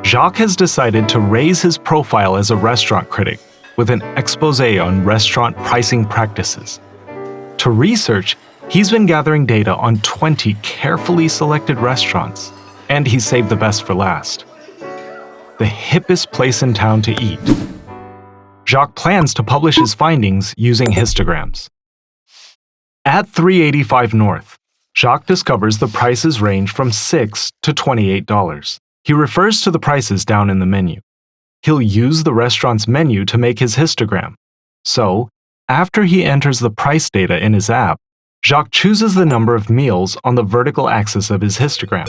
Jacques has decided to raise his profile as a restaurant critic with an exposé on restaurant pricing practices. To research, he's been gathering data on 20 carefully selected restaurants, and he saved the best for last. The hippest place in town to eat. Jacques plans to publish his findings using histograms. At 385 North, Jacques discovers the prices range from $6 to $28. He refers to the prices down in the menu. He'll use the restaurant's menu to make his histogram. So, after he enters the price data in his app, Jacques chooses the number of meals on the vertical axis of his histogram.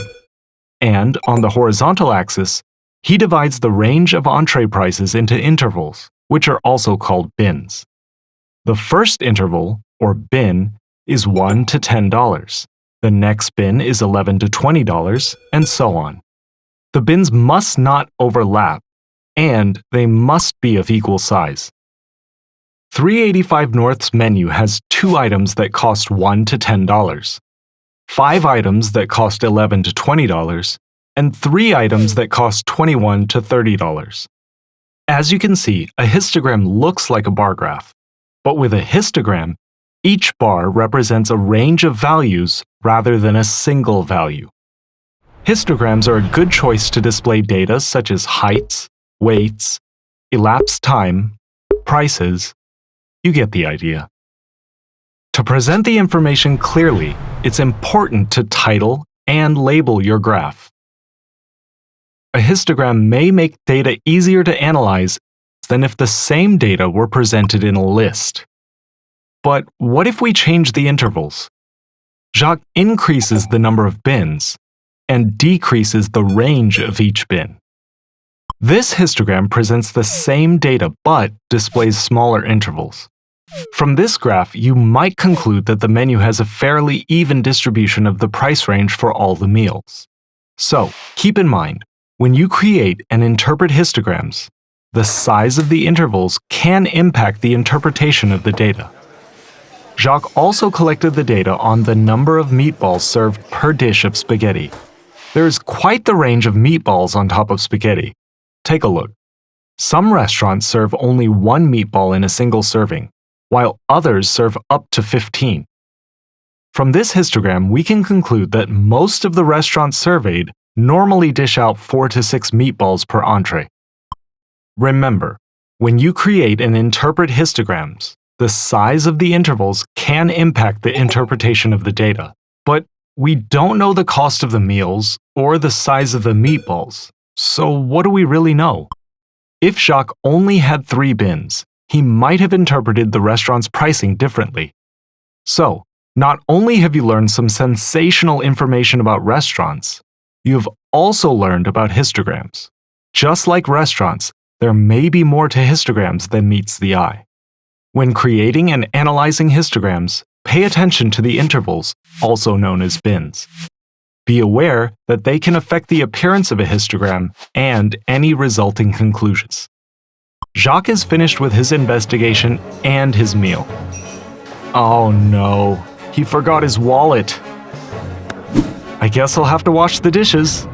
And on the horizontal axis, he divides the range of entree prices into intervals, which are also called bins. The first interval, or bin, is $1 to $10. The next bin is $11 to $20, and so on. The bins must not overlap, and they must be of equal size. 385 North's menu has 2 items that cost $1 to $10, 5 items that cost $11 to $20, and 3 items that cost $21 to $30. As you can see, a histogram looks like a bar graph, but with a histogram, each bar represents a range of values rather than a single value. Histograms are a good choice to display data such as heights, weights, elapsed time, prices. You get the idea. To present the information clearly, it's important to title and label your graph. A histogram may make data easier to analyze than if the same data were presented in a list. But what if we change the intervals? Jacques increases the number of bins and decreases the range of each bin. This histogram presents the same data but displays smaller intervals. From this graph, you might conclude that the menu has a fairly even distribution of the price range for all the meals. So, keep in mind, when you create and interpret histograms, the size of the intervals can impact the interpretation of the data. Jacques also collected the data on the number of meatballs served per dish of spaghetti. There is quite the range of meatballs on top of spaghetti. Take a look. Some restaurants serve only 1 meatball in a single serving, while others serve up to 15. From this histogram, we can conclude that most of the restaurants surveyed normally dish out 4 to 6 meatballs per entree. Remember, when you create and interpret histograms, the size of the intervals can impact the interpretation of the data, but we don't know the cost of the meals or the size of the meatballs, so what do we really know? If Jacques only had 3 bins, he might have interpreted the restaurant's pricing differently. So, not only have you learned some sensational information about restaurants, you have also learned about histograms. Just like restaurants, there may be more to histograms than meets the eye. When creating and analyzing histograms, pay attention to the intervals, also known as bins. Be aware that they can affect the appearance of a histogram and any resulting conclusions. Jacques is finished with his investigation and his meal. Oh no, he forgot his wallet. I guess I'll have to wash the dishes.